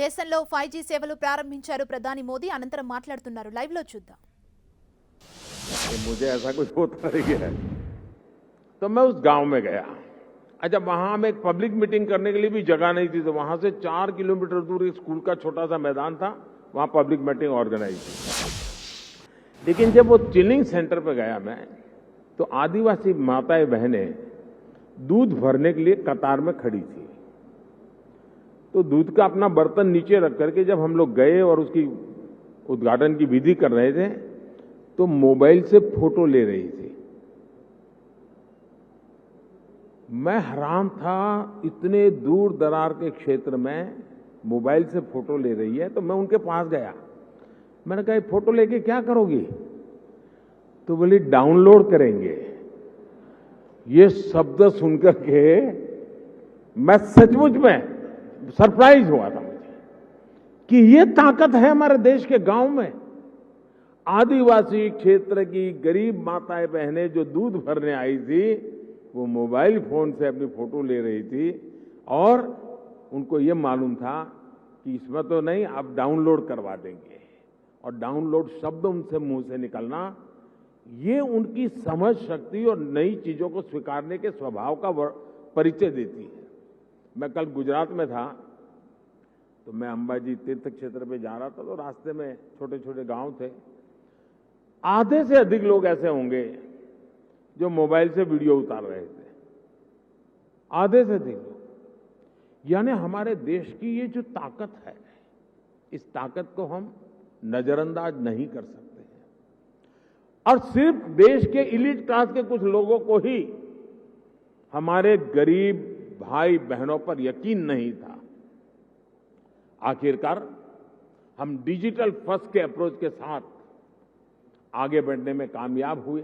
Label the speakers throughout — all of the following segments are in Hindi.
Speaker 1: దేశంలో 5G సేవలు ప్రారంభించారు ప్రధాని మోదీ అనంతరం మాట్లాడుతున్నారు లైవ్ లో చూద్దాం।
Speaker 2: मुझे ऐसा कुछ होता नहीं है तो मैं उस गांव में गया। अच्छा, वहां हम एक पब्लिक मीटिंग करने के लिए भी जगह नहीं थी, तो वहां से 4 किलोमीटर दूर एक स्कूल का छोटा सा मैदान था, वहां पब्लिक मीटिंग ऑर्गेनाइज थी। लेकिन जब वो चिलिंग सेंटर पे गया मैं, तो आदिवासी माताएं बहनें दूध भरने के लिए कतार में खड़ी थी। तो दूध का अपना बर्तन नीचे रख करके जब हम लोग गए और उसकी उद्घाटन की विधि कर रहे थे, तो मोबाइल से फोटो ले रही थी। मैं हैरान था, इतने दूर दरार के क्षेत्र में मोबाइल से फोटो ले रही है। तो मैं उनके पास गया, मैंने कहा ये फोटो लेके क्या करोगी? तो बोली डाउनलोड करेंगे। ये शब्द सुनकर के मैं सचमुच में सरप्राइज हुआ था मुझे कि ये ताकत है हमारे देश के गांव में। आदिवासी क्षेत्र की गरीब माताएं बहनें जो दूध भरने आई थी, वो मोबाइल फोन से अपनी फोटो ले रही थी और उनको ये मालूम था कि इसमें तो नहीं, आप डाउनलोड करवा देंगे। और डाउनलोड शब्द उनसे मुंह से निकलना, ये उनकी समझ शक्ति और नई चीजों को स्वीकारने के स्वभाव का परिचय देती है। मैं कल गुजरात में था, तो मैं अंबाजी तीर्थ क्षेत्र पे जा रहा था, तो रास्ते में छोटे छोटे गांव थे। आधे से अधिक लोग ऐसे होंगे जो मोबाइल से वीडियो उतार रहे थे, आधे से अधिक लोग। यानी हमारे देश की ये जो ताकत है, इस ताकत को हम नजरअंदाज नहीं कर सकते हैं। और सिर्फ देश के इलीट क्लास के कुछ लोगों को ही हमारे गरीब भाई बहनों पर यकीन नहीं था। आखिरकार हम डिजिटल फर्स्ट के अप्रोच के साथ आगे बढ़ने में कामयाब हुए।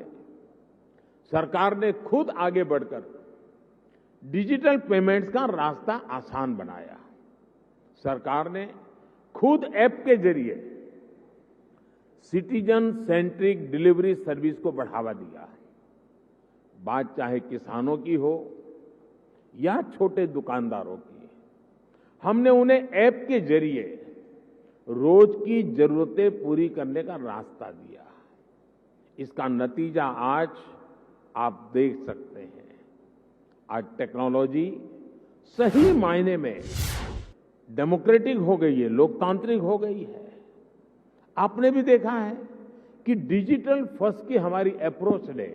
Speaker 2: सरकार ने खुद आगे बढ़कर डिजिटल पेमेंट्स का रास्ता आसान बनाया। सरकार ने खुद ऐप के जरिए सिटीजन सेंट्रिक डिलीवरी सर्विस को बढ़ावा दिया। बात चाहे किसानों की हो या छोटे दुकानदारों की, हमने उन्हें ऐप के जरिए रोज की जरूरतें पूरी करने का रास्ता दिया। इसका नतीजा आज आप देख सकते हैं। आज टेक्नोलॉजी सही मायने में डेमोक्रेटिक हो गई है, लोकतांत्रिक हो गई है। आपने भी देखा है कि डिजिटल फर्स्ट की हमारी अप्रोच ने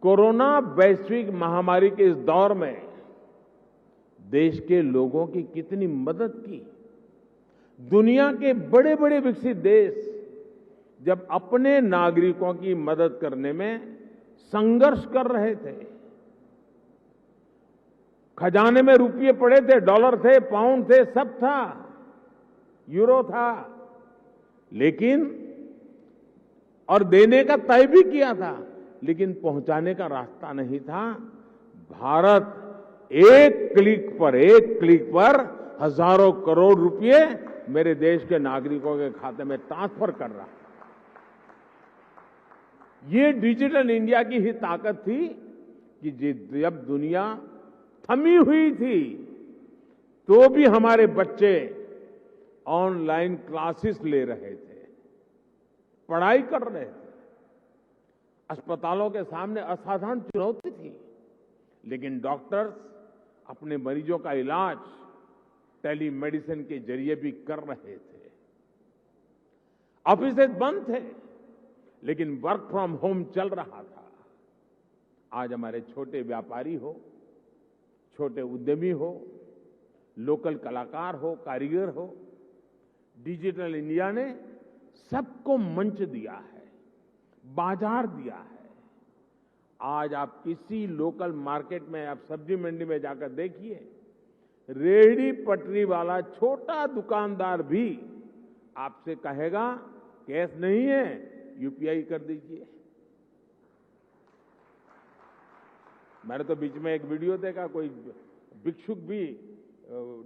Speaker 2: कोरोना वैश्विक महामारी के इस दौर में देश के लोगों की कितनी मदद की। दुनिया के बड़े बड़े विकसित देश जब अपने नागरिकों की मदद करने में संघर्ष कर रहे थे, खजाने में रुपये पड़े थे, डॉलर थे, पाउंड थे, सब था, यूरो था, लेकिन और देने का तय भी किया था, लेकिन पहुंचाने का रास्ता नहीं था। भारत एक क्लिक पर हजारों करोड़ रुपए मेरे देश के नागरिकों के खाते में ट्रांसफर कर रहा है। ये डिजिटल इंडिया की ही ताकत थी कि जब दुनिया थमी हुई थी, तो भी हमारे बच्चे ऑनलाइन क्लासेस ले रहे थे, पढ़ाई कर रहे थे। अस्पतालों के सामने असाधारण चुनौती थी, लेकिन डॉक्टर्स अपने मरीजों का इलाज टेलीमेडिसिन के जरिए भी कर रहे थे। ऑफिसेज बंद थे, लेकिन वर्क फ्रॉम होम चल रहा था। आज हमारे छोटे व्यापारी हो, छोटे उद्यमी हो, लोकल कलाकार हो, कारीगर हो, डिजिटल इंडिया ने सबको मंच दिया है, बाजार दिया है। आज आप किसी लोकल मार्केट में, आप सब्जी मंडी में जाकर देखिए, रेहड़ी पटरी वाला छोटा दुकानदार भी आपसे कहेगा कैश नहीं है, यूपीआई कर दीजिए। मैंने तो बीच में एक वीडियो देखा, कोई भिक्षुक भी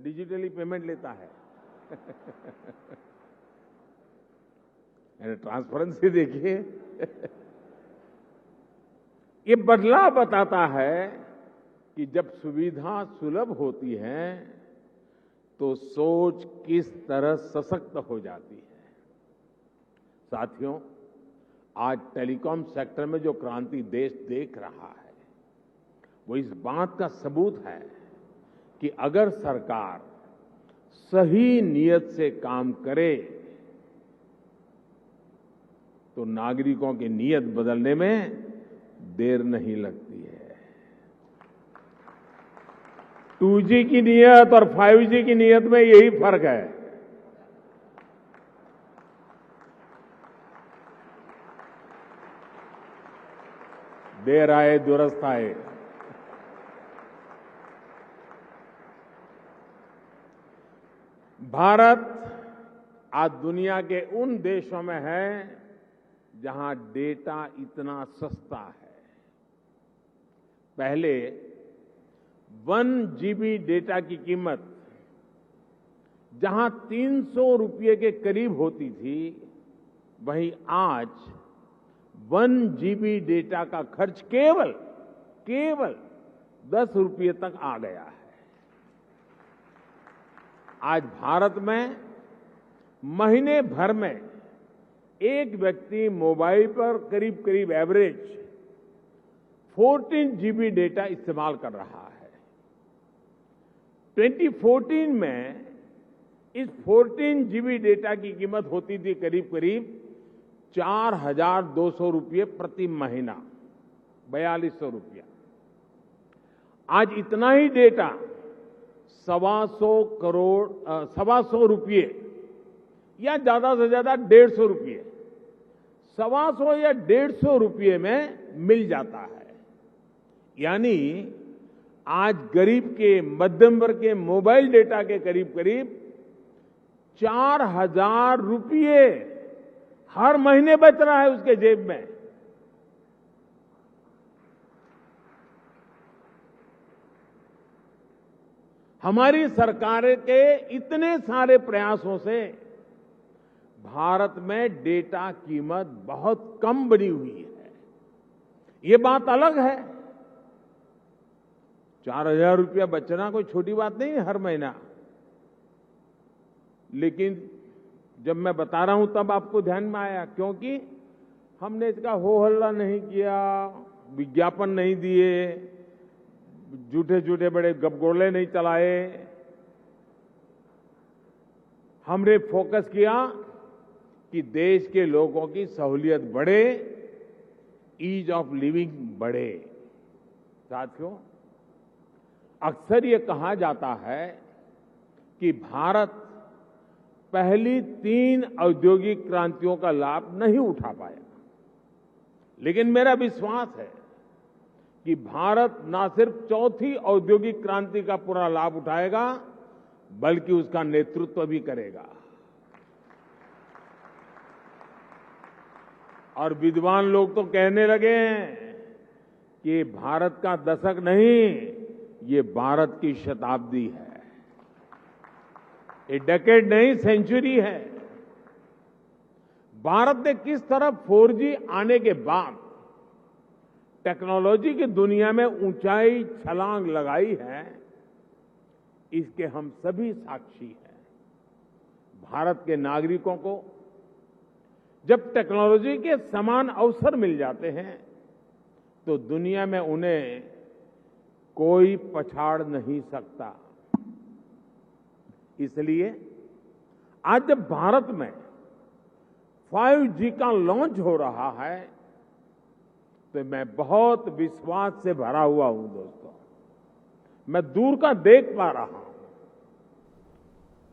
Speaker 2: डिजिटली पेमेंट लेता है। ट्रांसपेरेंसी देखिए। ये बदलाव बताता है कि जब सुविधा सुलभ होती है तो सोच किस तरह सशक्त हो जाती है। साथियों, आज टेलीकॉम सेक्टर में जो क्रांति देश देख रहा है, वो इस बात का सबूत है कि अगर सरकार सही नीयत से काम करे तो नागरिकों की नीयत बदलने में देर नहीं लगती है। 2G की नीयत और 5G की नीयत में यही फर्क है। देर आए दुरुस्त आए। भारत आज दुनिया के उन देशों में है जहां डेटा इतना सस्ता है। पहले 1 GB डेटा की कीमत जहां 300 रुपये के करीब होती थी, वहीं आज 1 GB डेटा का खर्च केवल 10 रुपये तक आ गया है। आज भारत में महीने भर में एक व्यक्ति मोबाइल पर करीब एवरेज 14 GB डेटा इस्तेमाल कर रहा है। 2014 में इस 14 GB डेटा की कीमत होती थी करीब 4,200 रुपये प्रति महीना, 4,200 रुपया। आज इतना ही डेटा 125 रुपये या ज्यादा से ज्यादा 150 रुपये, 125 या 150 रुपये में मिल जाता है। यानी आज गरीब के, मध्यम वर्ग के मोबाइल डेटा के करीब 4,000 रुपये हर महीने बच रहा है उसके जेब में। हमारी सरकार के इतने सारे प्रयासों से भारत में डेटा कीमत बहुत कम बनी हुई है। ये बात अलग है, 4,000 रुपया बचना कोई छोटी बात नहीं है हर महीना। लेकिन जब मैं बता रहा हूं तब आपको ध्यान में आया, क्योंकि हमने इसका हो हल्ला नहीं किया, विज्ञापन नहीं दिए, झूठे बड़े गपगोले नहीं चलाए। हमने फोकस किया कि देश के लोगों की सहूलियत बढ़े, ईज ऑफ लिविंग बढ़े। साथियों, अक्सर ये कहा जाता है कि भारत पहली 3 औद्योगिक क्रांतियों का लाभ नहीं उठा पाया, लेकिन मेरा विश्वास है कि भारत न सिर्फ चौथी औद्योगिक क्रांति का पूरा लाभ उठाएगा, बल्कि उसका नेतृत्व भी करेगा। और विद्वान लोग तो कहने लगे हैं कि भारत का दशक नहीं, ये भारत की शताब्दी है। ये डेकेड नहीं, सेंचुरी है। भारत ने किस तरह 4G आने के बाद टेक्नोलॉजी की दुनिया में ऊंचाई छलांग लगाई है, इसके हम सभी साक्षी हैं। भारत के नागरिकों को जब टेक्नोलॉजी के समान अवसर मिल जाते हैं, तो दुनिया में उन्हें कोई पछाड़ नहीं सकता। इसलिए आज जब भारत में 5G का लॉन्च हो रहा है, तो मैं बहुत विश्वास से भरा हुआ हूं दोस्तों। मैं दूर का देख पा रहा हूं